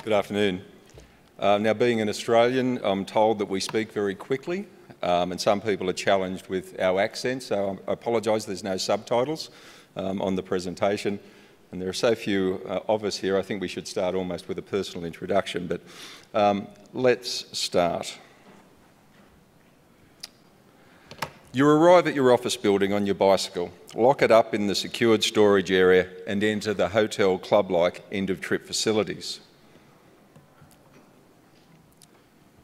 Good afternoon. Now, being an Australian, I'm told that we speak very quickly, and some people are challenged with our accent, so I apologise there's no subtitles on the presentation. And there are so few of us here, I think we should start almost with a personal introduction, but let's start. You arrive at your office building on your bicycle, lock it up in the secured storage area and enter the hotel club-like end-of-trip facilities.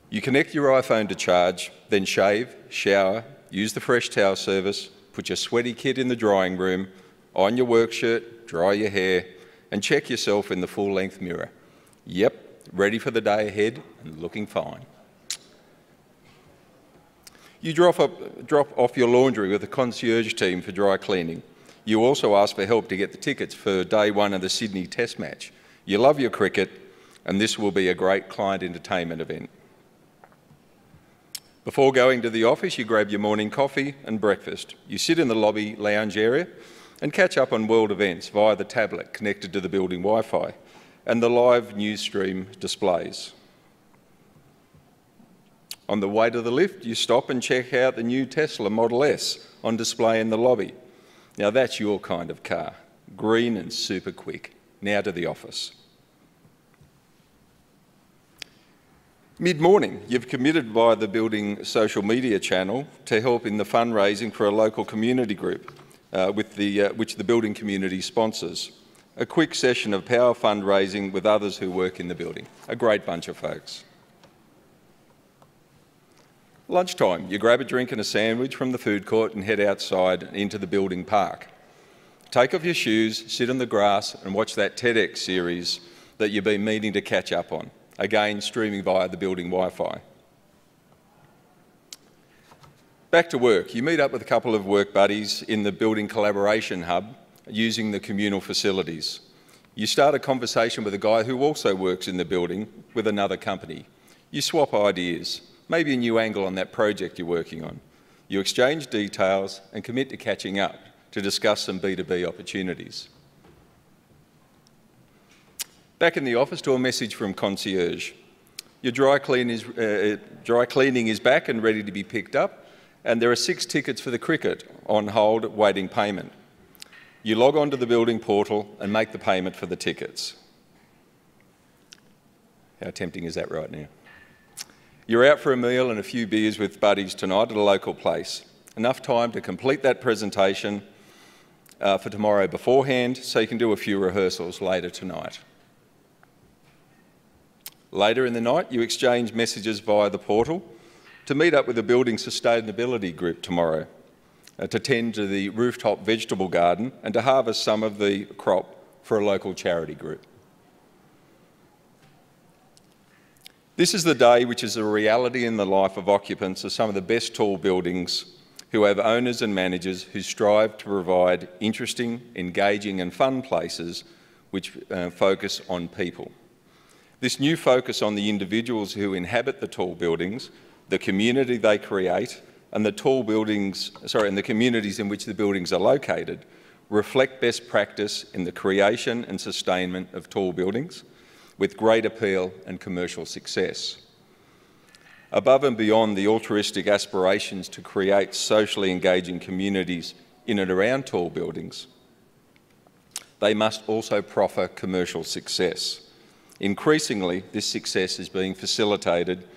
You connect your iPhone to charge, then shave, shower, use the fresh towel service, put your sweaty kit in the drying room, iron your work shirt, dry your hair, and check yourself in the full-length mirror. Yep, ready for the day ahead and looking fine. You drop off your laundry with the concierge team for dry cleaning. You also ask for help to get the tickets for day one of the Sydney Test match. You love your cricket, and this will be a great client entertainment event. Before going to the office, you grab your morning coffee and breakfast. You sit in the lobby lounge area and catch up on world events via the tablet connected to the building Wi-Fi and the live news stream displays. On the way to the lift, you stop and check out the new Tesla Model S on display in the lobby. Now that's your kind of car, green and super quick. Now to the office. Mid-morning, you've committed via the building social media channel to help in the fundraising for a local community group, which the building community sponsors. A quick session of power fundraising with others who work in the building. A great bunch of folks. Lunchtime, you grab a drink and a sandwich from the food court and head outside into the building park. Take off your shoes, sit on the grass and watch that TEDx series that you've been meaning to catch up on. Again, streaming via the building Wi-Fi. Back to work. You meet up with a couple of work buddies in the building collaboration hub using the communal facilities. You start a conversation with a guy who also works in the building with another company. You swap ideas, maybe a new angle on that project you're working on. You exchange details and commit to catching up to discuss some B2B opportunities. Back in the office to a message from concierge. Your dry cleaning is back and ready to be picked up, and there are 6 tickets for the cricket on hold waiting payment. You log on to the building portal and make the payment for the tickets. How tempting is that right now? You're out for a meal and a few beers with buddies tonight at a local place. Enough time to complete that presentation for tomorrow beforehand so you can do a few rehearsals later tonight. Later in the night, you exchange messages via the portal to meet up with a building sustainability group tomorrow, to tend to the rooftop vegetable garden and to harvest some of the crop for a local charity group. This is the day which is a reality in the life of occupants of some of the best tall buildings who have owners and managers who strive to provide interesting, engaging and fun places which focus on people. This new focus on the individuals who inhabit the tall buildings, the community they create, and the communities in which the buildings are located reflect best practice in the creation and sustainment of tall buildings with great appeal and commercial success. Above and beyond the altruistic aspirations to create socially engaging communities in and around tall buildings, they must also proffer commercial success. Increasingly, this success is being facilitated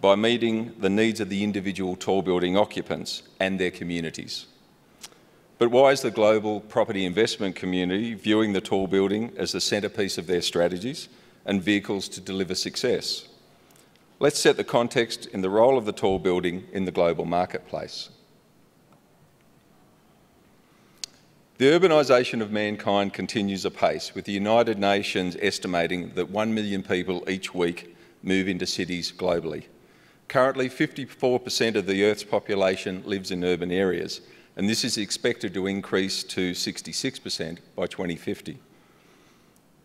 by meeting the needs of the individual tall building occupants and their communities. But why is the global property investment community viewing the tall building as the centrepiece of their strategies and vehicles to deliver success? Let's set the context in the role of the tall building in the global marketplace. The urbanisation of mankind continues apace, with the United Nations estimating that 1 million people each week move into cities globally. Currently, 54% of the Earth's population lives in urban areas, and this is expected to increase to 66% by 2050.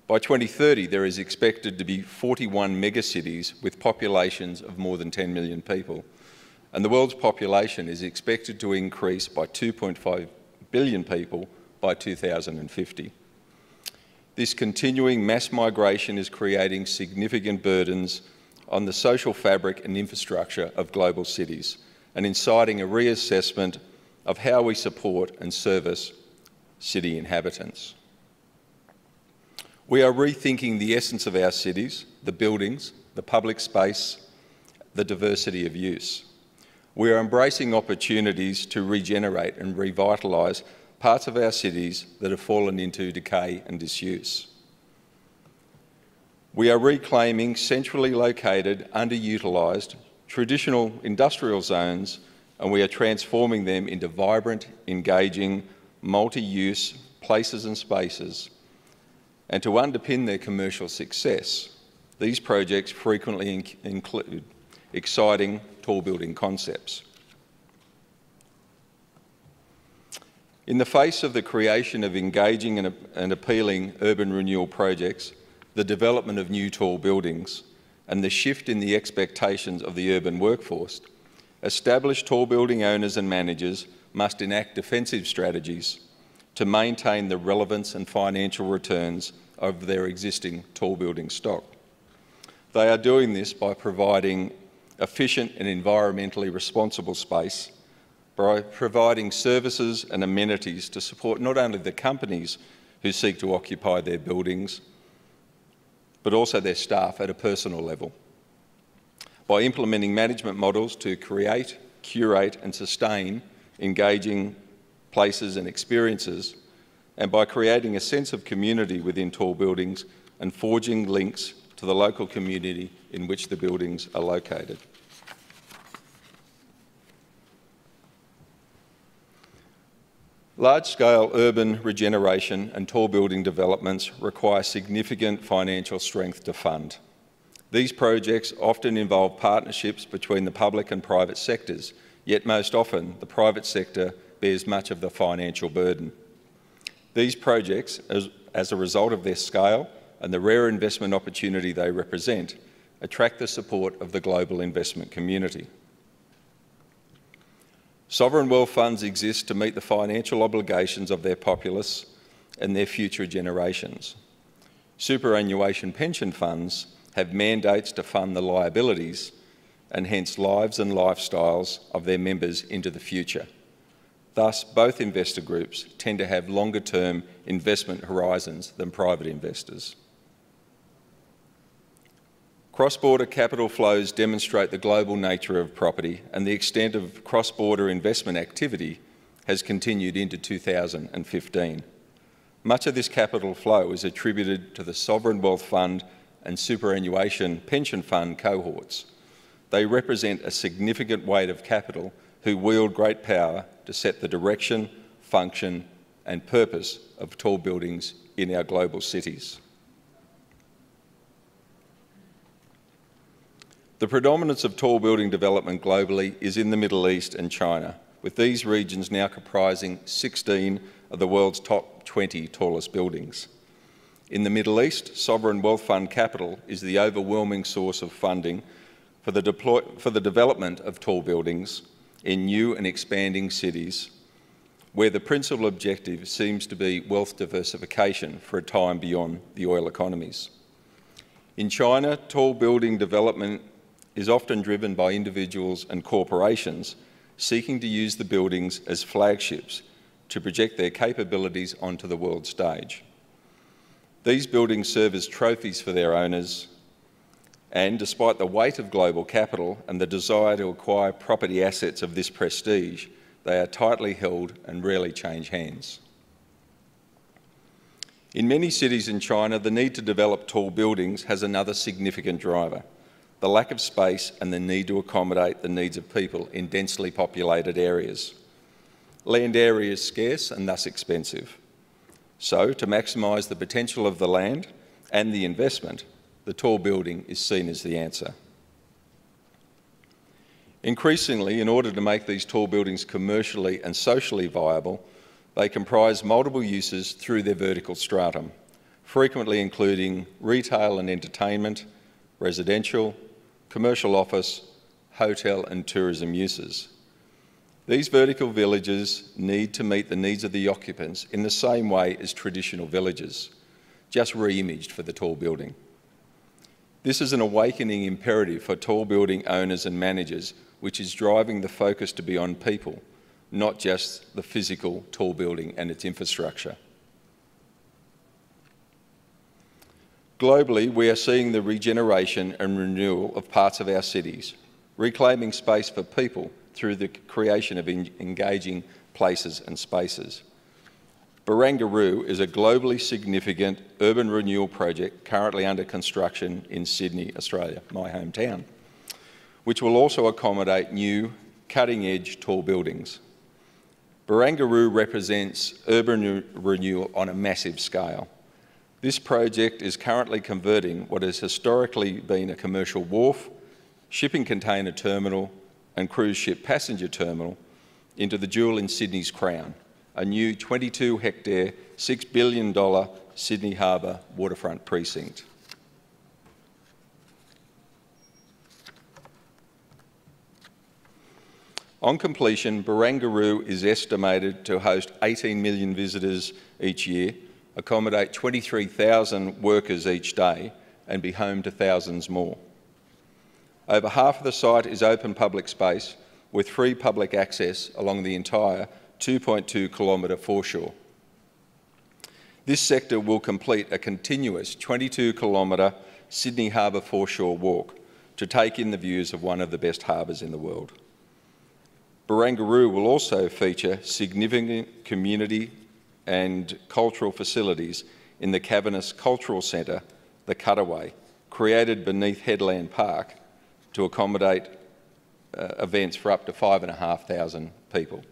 By 2030, there is expected to be 41 megacities with populations of more than 10 million people, and the world's population is expected to increase by 2.5 billion people by 2050. This continuing mass migration is creating significant burdens on the social fabric and infrastructure of global cities and inciting a reassessment of how we support and service city inhabitants. We are rethinking the essence of our cities, the buildings, the public space, the diversity of use. We are embracing opportunities to regenerate and revitalise parts of our cities that have fallen into decay and disuse. We are reclaiming centrally located, underutilised, traditional industrial zones, and we are transforming them into vibrant, engaging, multi-use places and spaces. And to underpin their commercial success, these projects frequently include exciting tall building concepts. In the face of the creation of engaging and appealing urban renewal projects, the development of new tall buildings, and the shift in the expectations of the urban workforce, established tall building owners and managers must enact defensive strategies to maintain the relevance and financial returns of their existing tall building stock. They are doing this by providing efficient and environmentally responsible space, by providing services and amenities to support not only the companies who seek to occupy their buildings, but also their staff at a personal level, by implementing management models to create, curate and sustain engaging places and experiences, and by creating a sense of community within tall buildings and forging links to the local community in which the buildings are located. Large-scale urban regeneration and tall building developments require significant financial strength to fund. These projects often involve partnerships between the public and private sectors, yet most often the private sector bears much of the financial burden. These projects, as a result of their scale and the rare investment opportunity they represent, attract the support of the global investment community. Sovereign wealth funds exist to meet the financial obligations of their populace and their future generations. Superannuation pension funds have mandates to fund the liabilities and hence lives and lifestyles of their members into the future. Thus, both investor groups tend to have longer-term investment horizons than private investors. Cross-border capital flows demonstrate the global nature of property, and the extent of cross-border investment activity has continued into 2015. Much of this capital flow is attributed to the sovereign wealth fund and superannuation pension fund cohorts. They represent a significant weight of capital who wield great power to set the direction, function and purpose of tall buildings in our global cities. The predominance of tall building development globally is in the Middle East and China, with these regions now comprising 16 of the world's top 20 tallest buildings. In the Middle East, sovereign wealth fund capital is the overwhelming source of funding for the development of tall buildings in new and expanding cities, where the principal objective seems to be wealth diversification for a time beyond the oil economies. In China, tall building development is often driven by individuals and corporations seeking to use the buildings as flagships to project their capabilities onto the world stage. These buildings serve as trophies for their owners, and despite the weight of global capital and the desire to acquire property assets of this prestige, they are tightly held and rarely change hands. In many cities in China, the need to develop tall buildings has another significant driver: the lack of space and the need to accommodate the needs of people in densely populated areas. Land area is scarce and thus expensive. So, to maximise the potential of the land and the investment, the tall building is seen as the answer. Increasingly, in order to make these tall buildings commercially and socially viable, they comprise multiple uses through their vertical stratum, frequently including retail and entertainment, residential, commercial office, hotel and tourism uses. These vertical villages need to meet the needs of the occupants in the same way as traditional villages. just re-imaged for the tall building. This is an awakening imperative for tall building owners and managers, which is driving the focus to be on people, not just the physical tall building and its infrastructure. Globally, we are seeing the regeneration and renewal of parts of our cities, reclaiming space for people through the creation of engaging places and spaces. Barangaroo is a globally significant urban renewal project currently under construction in Sydney, Australia, my hometown, which will also accommodate new, cutting-edge tall buildings. Barangaroo represents urban renewal on a massive scale. This project is currently converting what has historically been a commercial wharf, shipping container terminal and cruise ship passenger terminal into the jewel in Sydney's crown, a new 22-hectare, $6 billion Sydney Harbour waterfront precinct. On completion, Barangaroo is estimated to host 18 million visitors each year, accommodate 23,000 workers each day, and be home to thousands more. Over half of the site is open public space with free public access along the entire 2.2 kilometre foreshore. This sector will complete a continuous 22 kilometre Sydney Harbour foreshore walk to take in the views of one of the best harbours in the world. Barangaroo will also feature significant community and cultural facilities in the cavernous cultural centre, the Cutaway, created beneath Headland Park to accommodate events for up to 5,500 people,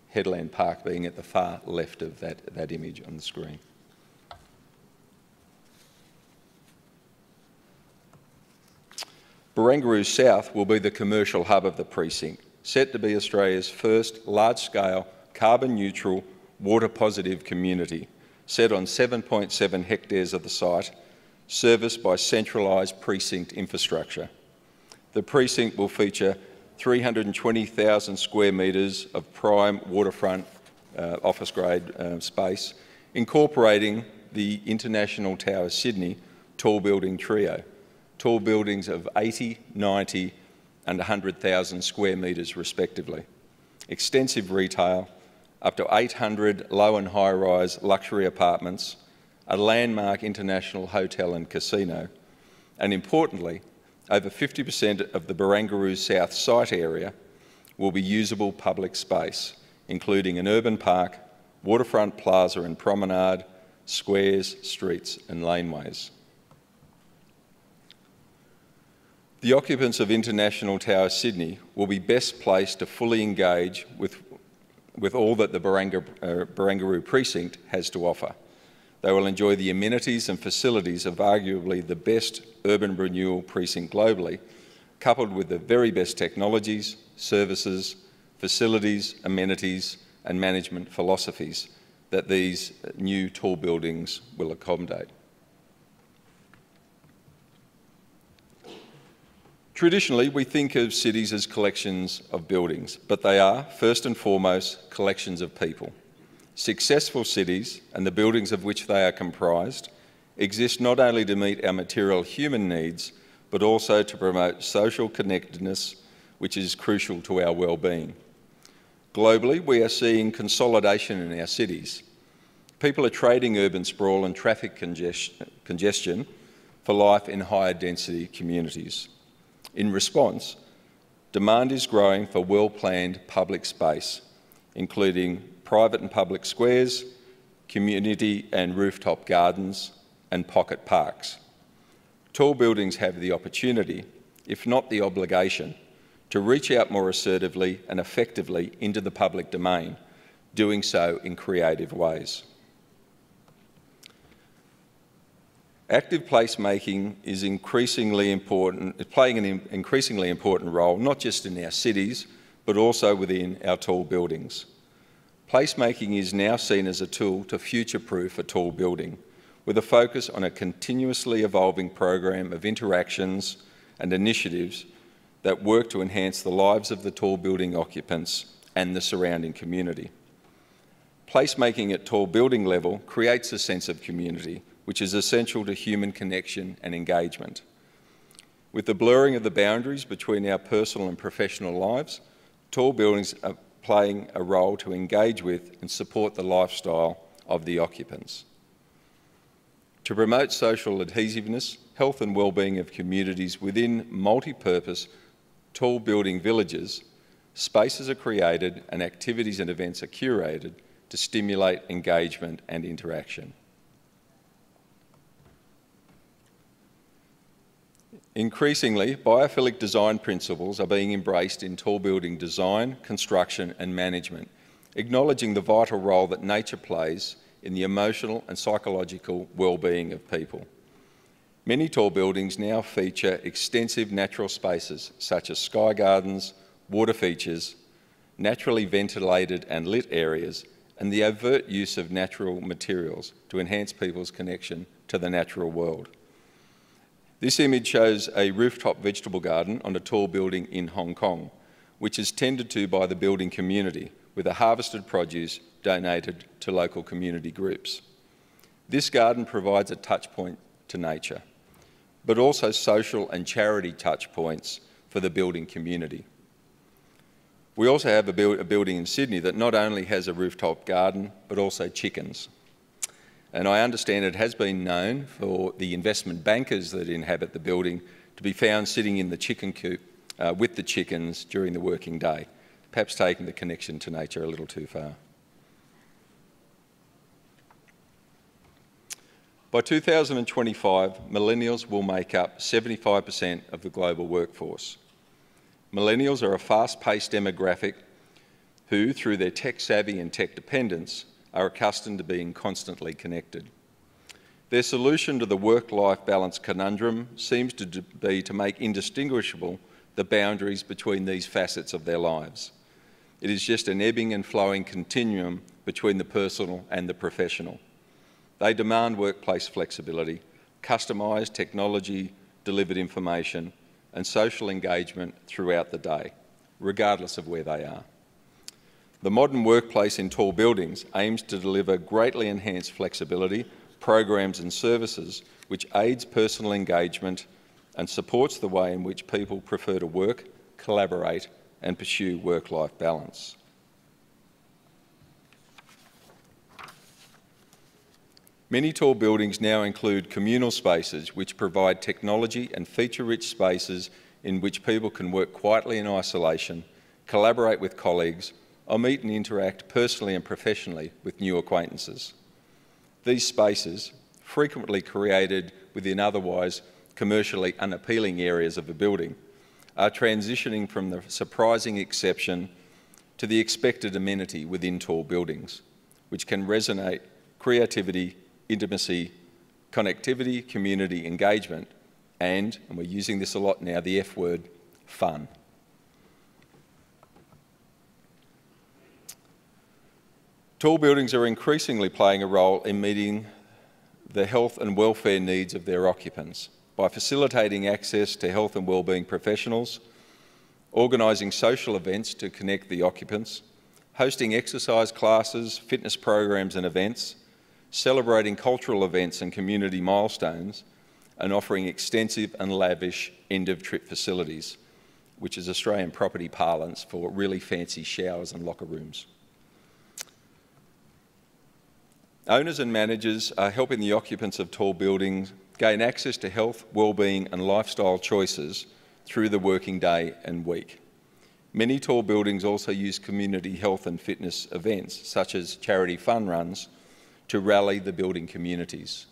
Headland Park being at the far left of that image on the screen. Barangaroo South will be the commercial hub of the precinct, set to be Australia's first large-scale, carbon-neutral, water-positive community, set on 7.7 hectares of the site, serviced by centralised precinct infrastructure. The precinct will feature 320,000 square metres of prime waterfront office-grade space, incorporating the International Tower Sydney tall building trio, tall buildings of 80, 90 and 100,000 square metres respectively. Extensive retail, up to 800 low and high-rise luxury apartments, a landmark international hotel and casino, and importantly, over 50% of the Barangaroo South site area will be usable public space, including an urban park, waterfront plaza and promenade, squares, streets and laneways. The occupants of International Tower Sydney will be best placed to fully engage with all that the Barangaroo precinct has to offer. They will enjoy the amenities and facilities of arguably the best urban renewal precinct globally, coupled with the very best technologies, services, facilities, amenities and management philosophies that these new tall buildings will accommodate. Traditionally, we think of cities as collections of buildings, but they are, first and foremost, collections of people. Successful cities, and the buildings of which they are comprised, exist not only to meet our material human needs, but also to promote social connectedness, which is crucial to our well-being. Globally, we are seeing consolidation in our cities. People are trading urban sprawl and traffic congestion for life in higher density communities. In response, demand is growing for well-planned public space, including private and public squares, community and rooftop gardens, and pocket parks. Tall buildings have the opportunity, if not the obligation, to reach out more assertively and effectively into the public domain, doing so in creative ways. Active placemaking is playing an increasingly important role, not just in our cities, but also within our tall buildings. Placemaking is now seen as a tool to future-proof a tall building, with a focus on a continuously evolving program of interactions and initiatives that work to enhance the lives of the tall building occupants and the surrounding community. Placemaking at tall building level creates a sense of community which is essential to human connection and engagement. With the blurring of the boundaries between our personal and professional lives, tall buildings are playing a role to engage with and support the lifestyle of the occupants. To promote social adhesiveness, health and wellbeing of communities within multi-purpose tall building villages, spaces are created and activities and events are curated to stimulate engagement and interaction. Increasingly, biophilic design principles are being embraced in tall building design, construction and management, acknowledging the vital role that nature plays in the emotional and psychological well-being of people. Many tall buildings now feature extensive natural spaces such as sky gardens, water features, naturally ventilated and lit areas, and the overt use of natural materials to enhance people's connection to the natural world. This image shows a rooftop vegetable garden on a tall building in Hong Kong, which is tended to by the building community, with the harvested produce donated to local community groups. This garden provides a touch point to nature, but also social and charity touch points for the building community. We also have a building in Sydney that not only has a rooftop garden, but also chickens. And I understand it has been known for the investment bankers that inhabit the building to be found sitting in the chicken coop with the chickens during the working day, perhaps taking the connection to nature a little too far. By 2025, millennials will make up 75% of the global workforce. Millennials are a fast-paced demographic who, through their tech savvy and tech dependence, are accustomed to being constantly connected. Their solution to the work-life balance conundrum seems to be to make indistinguishable the boundaries between these facets of their lives. It is just an ebbing and flowing continuum between the personal and the professional. They demand workplace flexibility, customised technology-delivered information, and social engagement throughout the day, regardless of where they are. The modern workplace in tall buildings aims to deliver greatly enhanced flexibility, programs and services which aids personal engagement and supports the way in which people prefer to work, collaborate and pursue work-life balance. Many tall buildings now include communal spaces which provide technology and feature-rich spaces in which people can work quietly in isolation, collaborate with colleagues, or meet and interact personally and professionally with new acquaintances. These spaces, frequently created within otherwise commercially unappealing areas of a building, are transitioning from the surprising exception to the expected amenity within tall buildings, which can resonate creativity, intimacy, connectivity, community engagement, and we're using this a lot now, the F word, fun. Tall buildings are increasingly playing a role in meeting the health and welfare needs of their occupants by facilitating access to health and wellbeing professionals, organising social events to connect the occupants, hosting exercise classes, fitness programs and events, celebrating cultural events and community milestones, and offering extensive and lavish end-of-trip facilities, which is Australian property parlance for really fancy showers and locker rooms. Owners and managers are helping the occupants of tall buildings gain access to health, wellbeing and lifestyle choices through the working day and week. Many tall buildings also use community health and fitness events, such as charity fun runs, to rally the building communities.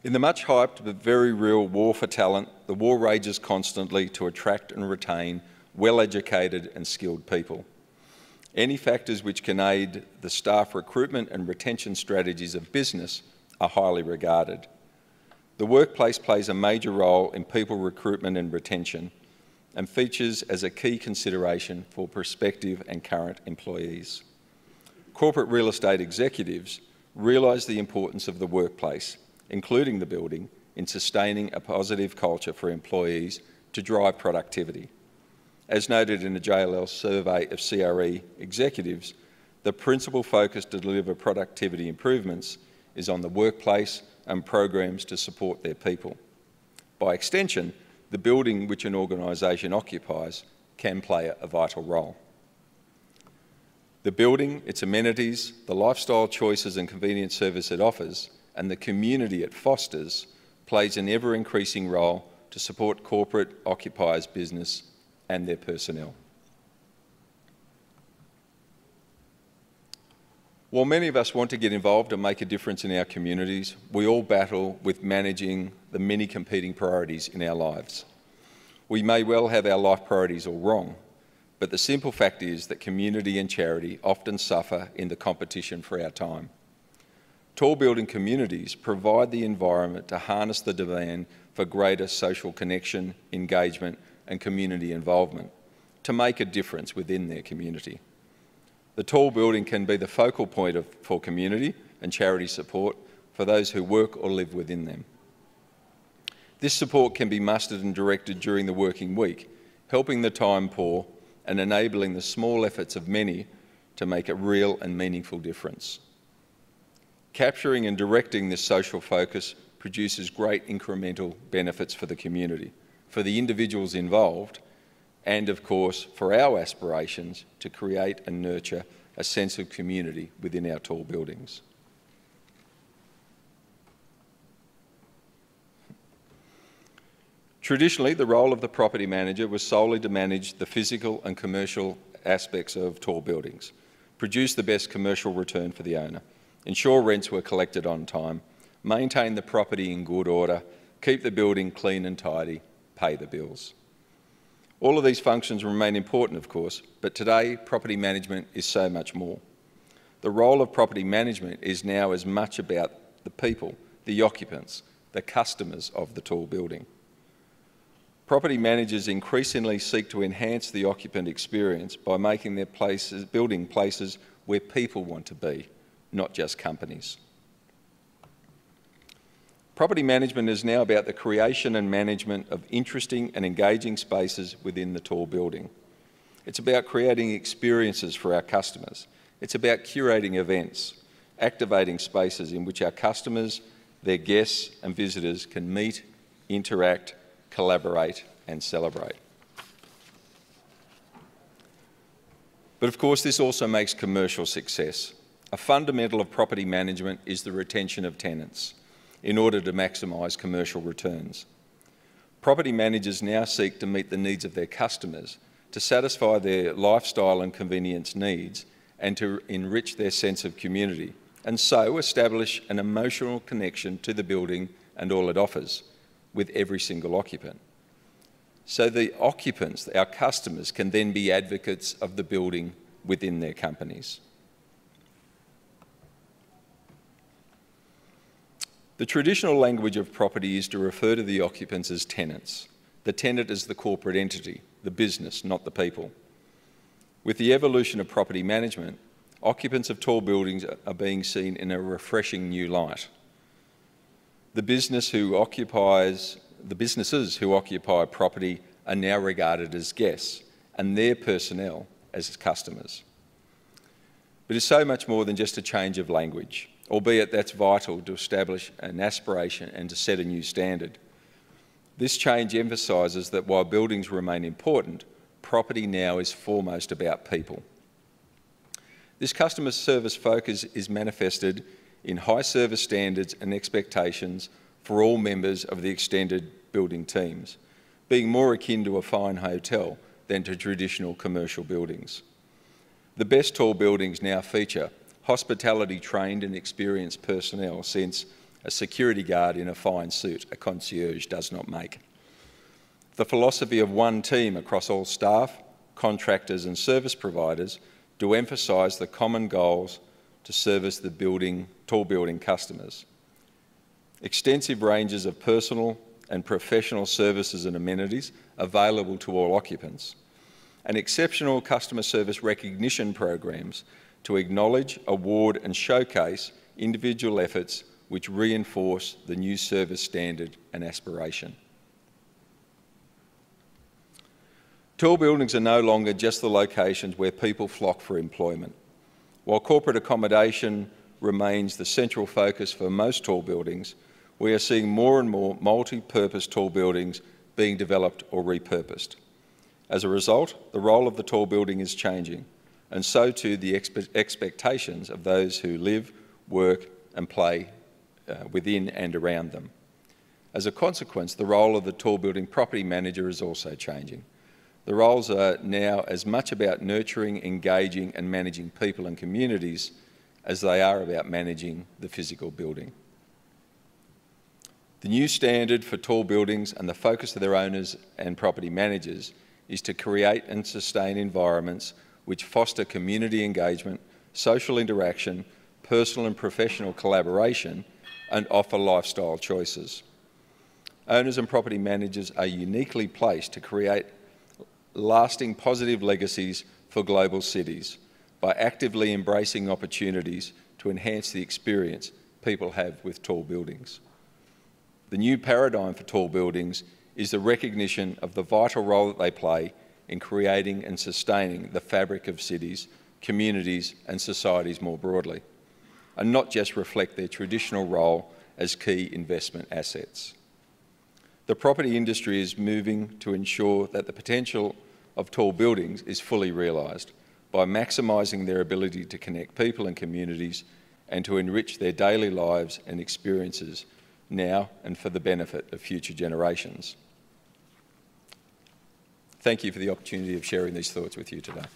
In the much hyped but very real war for talent, the war rages constantly to attract and retain well-educated and skilled people. Any factors which can aid the staff recruitment and retention strategies of business are highly regarded. The workplace plays a major role in people recruitment and retention and features as a key consideration for prospective and current employees. Corporate real estate executives realise the importance of the workplace, including the building, in sustaining a positive culture for employees to drive productivity. As noted in the JLL survey of CRE executives, the principal focus to deliver productivity improvements is on the workplace and programs to support their people. By extension, the building which an organisation occupies can play a vital role. The building, its amenities, the lifestyle choices and convenience service it offers, and the community it fosters plays an ever-increasing role to support corporate occupiers' business and their personnel. While many of us want to get involved and make a difference in our communities, we all battle with managing the many competing priorities in our lives. We may well have our life priorities all wrong, but the simple fact is that community and charity often suffer in the competition for our time. Tall building communities provide the environment to harness the demand for greater social connection, engagement and community involvement to make a difference within their community. The tall building can be the focal point for community and charity support for those who work or live within them. This support can be mustered and directed during the working week, helping the time poor and enabling the small efforts of many to make a real and meaningful difference. Capturing and directing this social focus produces great incremental benefits for the community, for the individuals involved, and of course for our aspirations to create and nurture a sense of community within our tall buildings. Traditionally, the role of the property manager was solely to manage the physical and commercial aspects of tall buildings, produce the best commercial return for the owner, ensure rents were collected on time, maintain the property in good order, keep the building clean and tidy, pay the bills. All of these functions remain important, of course, but today property management is so much more. The role of property management is now as much about the people, the occupants, the customers of the tall building. Property managers increasingly seek to enhance the occupant experience by making their building places where people want to be, not just companies. Property management is now about the creation and management of interesting and engaging spaces within the tall building. It's about creating experiences for our customers. It's about curating events, activating spaces in which our customers, their guests and visitors can meet, interact, collaborate and celebrate. But of course, this also makes commercial success. A fundamental of property management is the retention of tenants in order to maximise commercial returns. Property managers now seek to meet the needs of their customers, to satisfy their lifestyle and convenience needs and to enrich their sense of community, and so establish an emotional connection to the building and all it offers with every single occupant. So the occupants, our customers, can then be advocates of the building within their companies. The traditional language of property is to refer to the occupants as tenants. The tenant is the corporate entity, the business, not the people. With the evolution of property management, occupants of tall buildings are being seen in a refreshing new light. The businesses who occupy property are now regarded as guests and their personnel as customers. But it's so much more than just a change of language, albeit that's vital to establish an aspiration and to set a new standard. This change emphasises that while buildings remain important, property now is foremost about people. This customer service focus is manifested in high service standards and expectations for all members of the extended building teams, being more akin to a fine hotel than to traditional commercial buildings. The best tall buildings now feature hospitality-trained and experienced personnel, since a security guard in a fine suit a concierge does not make. The philosophy of one team across all staff, contractors and service providers to emphasise the common goals to service the tall building customers. Extensive ranges of personal and professional services and amenities available to all occupants, and exceptional customer service recognition programs to acknowledge, award and showcase individual efforts which reinforce the new service standard and aspiration. Tall buildings are no longer just the locations where people flock for employment. While corporate accommodation remains the central focus for most tall buildings, we are seeing more and more multi-purpose tall buildings being developed or repurposed. As a result, the role of the tall building is changing, and so too the expectations of those who live, work and play within and around them. As a consequence, the role of the tall building property manager is also changing. The roles are now as much about nurturing, engaging and managing people and communities as they are about managing the physical building. The new standard for tall buildings and the focus of their owners and property managers is to create and sustain environments which foster community engagement, social interaction, personal and professional collaboration, and offer lifestyle choices. Owners and property managers are uniquely placed to create lasting positive legacies for global cities by actively embracing opportunities to enhance the experience people have with tall buildings. The new paradigm for tall buildings is the recognition of the vital role that they play in creating and sustaining the fabric of cities, communities and societies more broadly, and not just reflect their traditional role as key investment assets. The property industry is moving to ensure that the potential of tall buildings is fully realised by maximising their ability to connect people and communities and to enrich their daily lives and experiences now and for the benefit of future generations. Thank you for the opportunity of sharing these thoughts with you today.